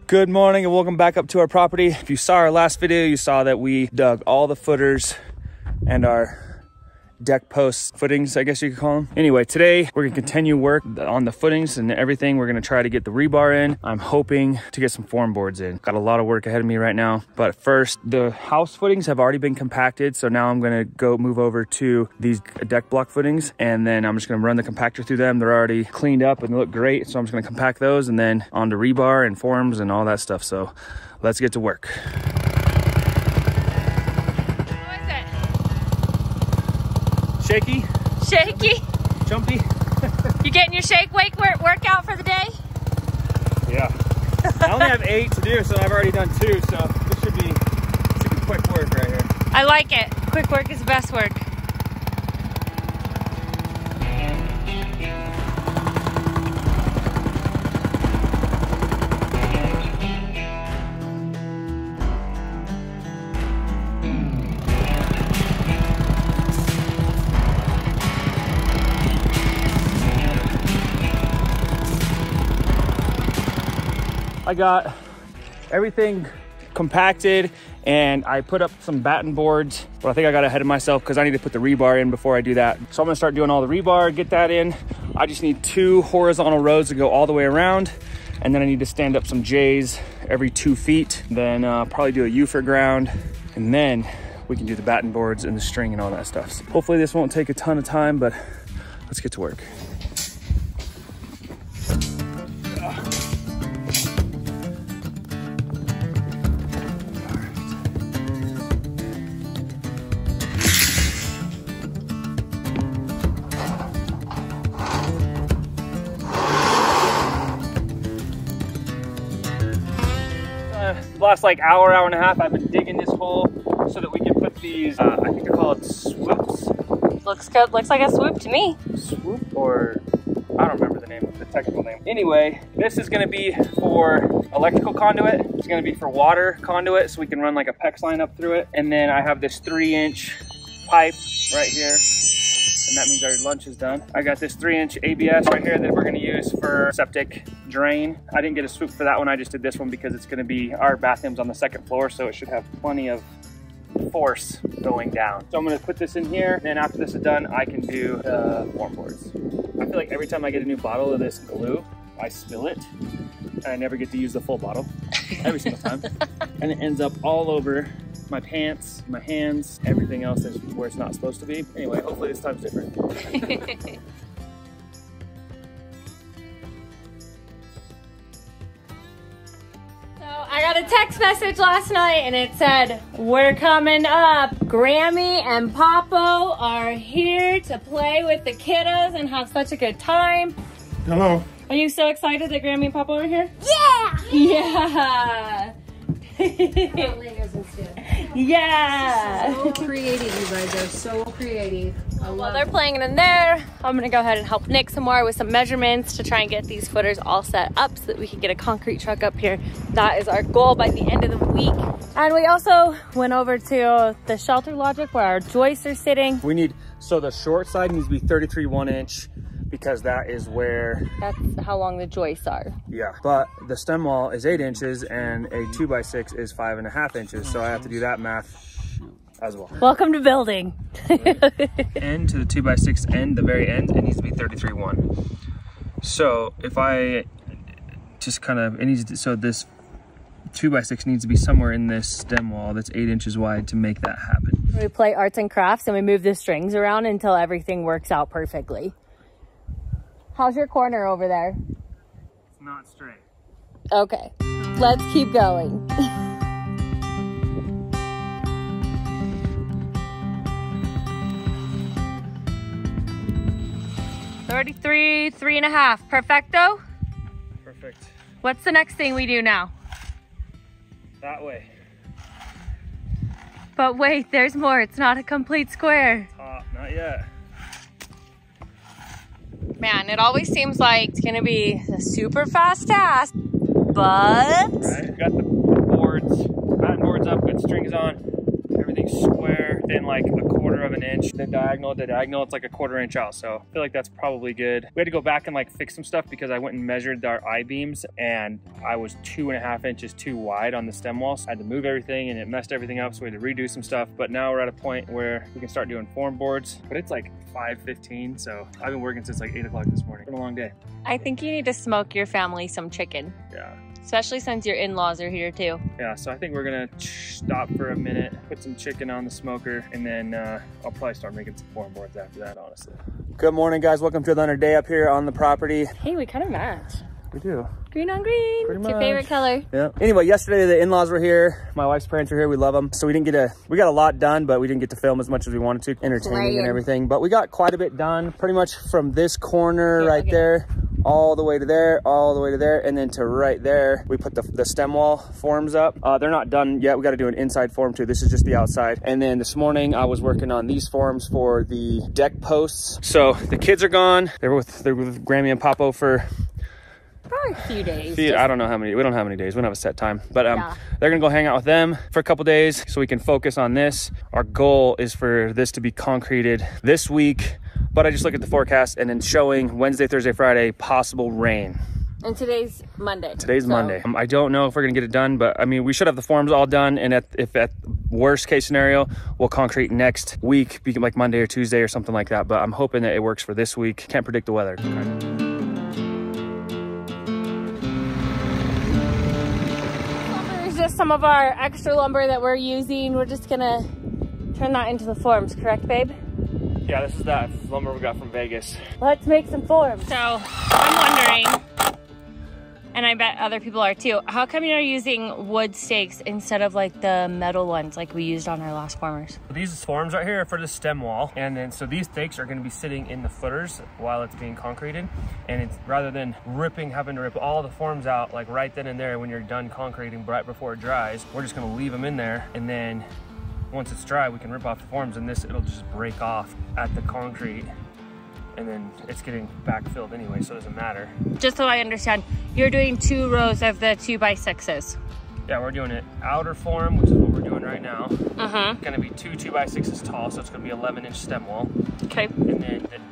Good morning and welcome back up to our property. If you saw our last video, you saw that we dug all the footers and our deck post footings, I guess you could call them. Anyway, today we're gonna continue work on the footings and everything. We're gonna try to get the rebar in. I'm hoping to get some form boards in. Got a lot of work ahead of me right now. But first, the house footings have already been compacted. So now I'm gonna go move over to these deck block footings, and then I'm just gonna run the compactor through them. They're already cleaned up and they look great. So I'm just gonna compact those and then on to rebar and forms and all that stuff. So let's get to work. Shaky? Shaky? Jumpy? You getting your shake wake workout for the day? Yeah. I only have 8 to do, so I've already done 2, so this should be quick work right here. I like it. Quick work is the best work. I got everything compacted and I put up some batten boards, but I think I got ahead of myself because I need to put the rebar in before I do that. So I'm gonna start doing all the rebar, get that in. I just need 2 horizontal rows to go all the way around. And then I need to stand up some J's every 2 feet. Then probably do a U for ground. And then we can do the batten boards and the string and all that stuff. So hopefully this won't take a ton of time, but let's get to work. Last like hour and a half, I've been digging this hole so that we can put these, I think they're called swoops. Looks good. Looks like a swoop to me. Swoop, or I don't remember the name, the technical name. Anyway, this is gonna be for electrical conduit. It's gonna be for water conduit, so we can run like a PEX line up through it. And then I have this 3-inch pipe right here. And that means our lunch is done. I got this 3-inch ABS right here that we're gonna use for septic drain. I didn't get a swoop for that one. I just did this one because it's gonna be, our bathroom's on the 2nd floor, so it should have plenty of force going down. So I'm gonna put this in here, and after this is done, I can do the form boards. I feel like every time I get a new bottle of this glue, I spill it, and I never get to use the full bottle, every single time. And it ends up all over my pants, my hands, everything else is where it's not supposed to be. Anyway, hopefully this time's different. So I got a text message last night and it said, we're coming up. Grammy and Papo are here to play with the kiddos and have such a good time. Hello. Are you so excited that Grammy and Papo are here? Yeah! Yeah! Yeah! So creative, you guys are so creative. While they're playing in there, I'm gonna go ahead and help Nick some more with some measurements to try and get these footers all set up so that we can get a concrete truck up here. That is our goal by the end of the week. And we also went over to the shelter logic where our joists are sitting. We need, so the short side needs to be 33 1-inch because that is where, that's how long the joists are. yeah. But the stem wall is 8 inches and a 2x6 is 5.5 inches. So I have to do that math as well. Welcome to building. End to the 2x6 end, the very end, it needs to be 33 1. So if I just kind of, it needs to, so this 2x6 needs to be somewhere in this stem wall that's 8 inches wide to make that happen. We play arts and crafts and we move the strings around until everything works out perfectly. How's your corner over there? It's not straight. Okay, let's keep going. 33, 3.5. Perfecto? Perfect. What's the next thing we do now? That way. But wait, there's more. It's not a complete square. Top, not yet. Man, it always seems like it's gonna be a super fast task, but... Right, got the boards, batten boards up, good strings on, everything's square. within like a quarter of an inch. The diagonal, it's like a quarter inch out. So I feel like that's probably good. We had to go back and like fix some stuff because I went and measured our I-beams and I was 2.5 inches too wide on the stem wall. So I had to move everything and it messed everything up. So we had to redo some stuff. But now we're at a point where we can start doing form boards. But it's like 5:15, so I've been working since like 8 o'clock this morning. It's been a long day. I think you need to smoke your family some chicken. Yeah. Especially since your in-laws are here too. Yeah, so I think we're gonna stop for a minute, put some chicken on the smoker, and then I'll probably start making some form boards after that, honestly. Good morning, guys. Welcome to another day up here on the property. Hey, we kind of match. We do. Green on green. Pretty It's much your favorite color. Yeah. Anyway, yesterday the in-laws were here. My wife's parents were here. We love them. So we got a lot done, but we didn't get to film as much as we wanted to, entertaining and everything. But we got quite a bit done, pretty much from this corner there, all the way to there, all the way to there, and then to right there. We put the stem wall forms up. They're not done yet. We got to do an inside form too. This is just the outside. And then this morning I was working on these forms for the deck posts. So the kids are gone. They're with Grammy and Papo for probably a few days. I don't know how many. We don't have any days. We don't have a set time. But they're gonna go hang out with them for a couple days so we can focus on this. Our goal is for this to be concreted this week. But I just look at the forecast and then showing Wednesday, Thursday, Friday, possible rain. And today's Monday. Today's Monday. I don't know if we're gonna get it done, but I mean, we should have the forms all done. And if at worst case scenario, we'll concrete next week, like Monday or Tuesday or something like that. But I'm hoping that it works for this week. Can't predict the weather. Just some of our extra lumber that we're using. We're just gonna turn that into the forms, correct, babe? Yeah, this is that lumber we got from Vegas. Let's make some forms. So I'm wondering, and I bet other people are too, how come you're using wood stakes instead of like the metal ones like we used on our last formers? These forms right here are for the stem wall, and then so these stakes are going to be sitting in the footers while it's being concreted, and it's rather than having to rip all the forms out like right then and there when you're done concreting right before it dries, we're just going to leave them in there, and then once it's dry we can rip off the forms, and it'll just break off at the concrete, and then it's getting backfilled anyway, so it doesn't matter. Just so I understand, you're doing 2 rows of the 2x6s. Yeah, we're doing it outer form, which is what we're doing right now. It's gonna be 2 2x6s tall, so it's gonna be 11-inch stem wall. Okay. And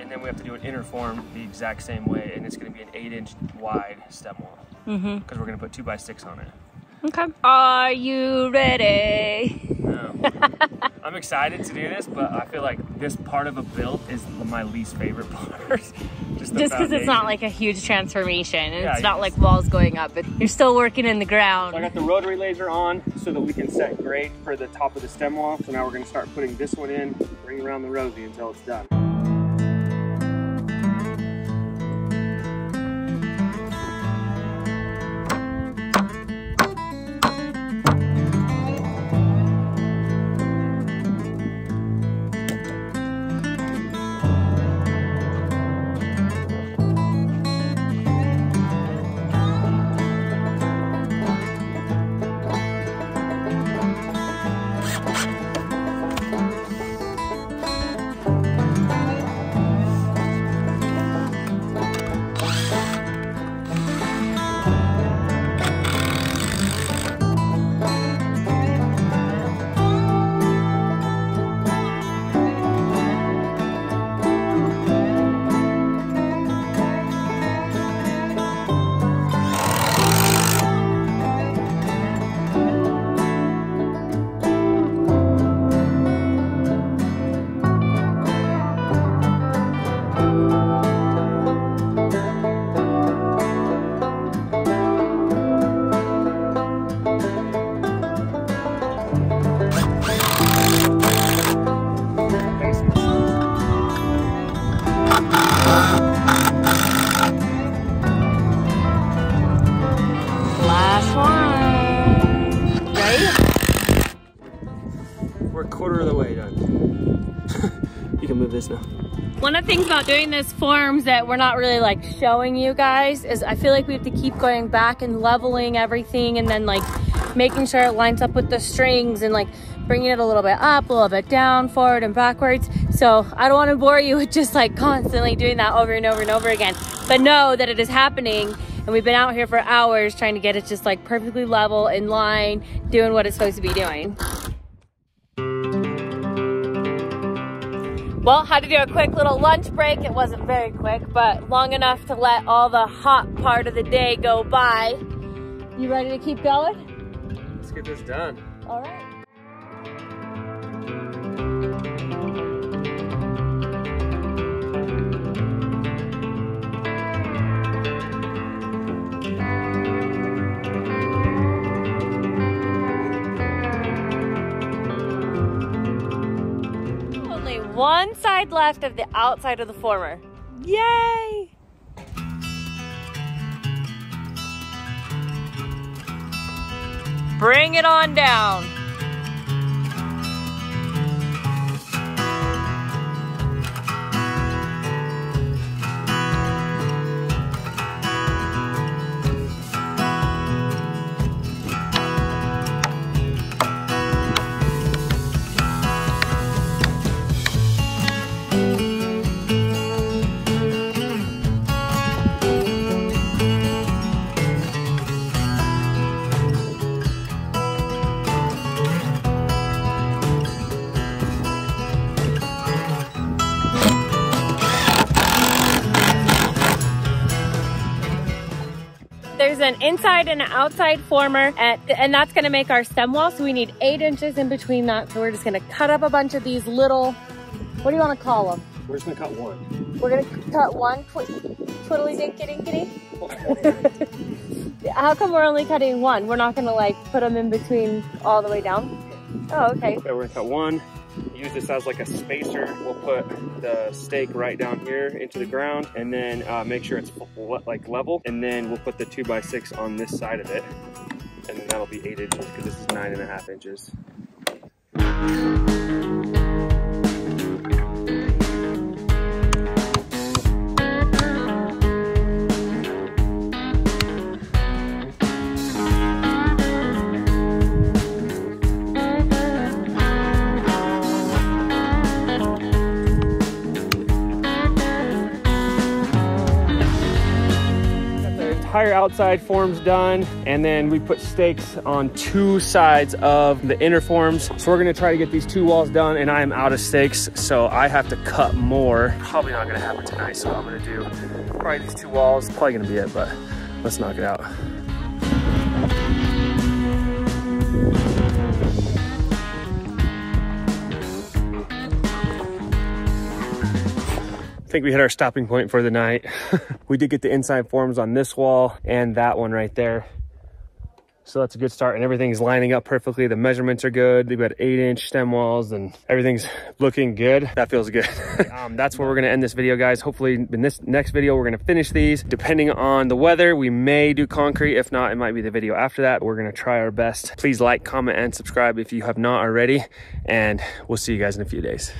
then we have to do an inner form the exact same way, and it's gonna be an 8-inch wide stem wall. Because we're gonna put 2x6 on it. Okay. Are you ready? No. I'm excited to do this, but I feel like this part of a build is my least favorite part. Just because it's not like a huge transformation, and it's not like walls going up, but you're still working in the ground. So I got the rotary laser on so that we can set grade for the top of the stem wall. So now we're gonna start putting this one in, bring around the rosy until it's done. Quarter of the way done. You can move this now. One of the things about doing this forms that we're not really like showing you guys is I feel like we have to keep going back and leveling everything, and then like making sure it lines up with the strings, and like bringing it a little bit up, a little bit down, forward and backwards. So I don't want to bore you with just like constantly doing that over and over and over again, but know that it is happening. And we've been out here for hours trying to get it just like perfectly level, in line, doing what it's supposed to be doing. Well, had to do a quick little lunch break. It wasn't very quick, but long enough to let all the hot part of the day go by. You ready to keep going? Let's get this done. All right. Only one side left of the outside of the former. Yay! Bring it on down. There's an inside and an outside former, and that's gonna make our stem wall. So we need 8 inches in between that. So we're just gonna cut up a bunch of these little, what do you wanna call them? We're just gonna cut one. We're gonna cut one twiddly dinky. How come we're only cutting one? We're not gonna like put them in between all the way down? Oh, okay. So we're gonna cut one. Use this as like a spacer. We'll put the stake right down here into the ground, and then make sure it's like level, and then we'll put the 2x6 on this side of it, and then that'll be 8 inches because this is 9.5 inches. Entire outside forms done, and then we put stakes on 2 sides of the inner forms. So we're gonna try to get these 2 walls done, and I am out of stakes, so I have to cut more. Probably not gonna happen tonight, so I'm gonna do probably these 2 walls. Probably gonna be it, but let's knock it out. I think we hit our stopping point for the night. We did get the inside forms on this wall and that one right there. So that's a good start, and everything's lining up perfectly. The measurements are good. We've got 8-inch stem walls and everything's looking good. That feels good. That's where we're gonna end this video, guys. Hopefully in this next video, we're gonna finish these. Depending on the weather, we may do concrete. If not, it might be the video after that. We're gonna try our best. Please like, comment, and subscribe if you have not already, and we'll see you guys in a few days.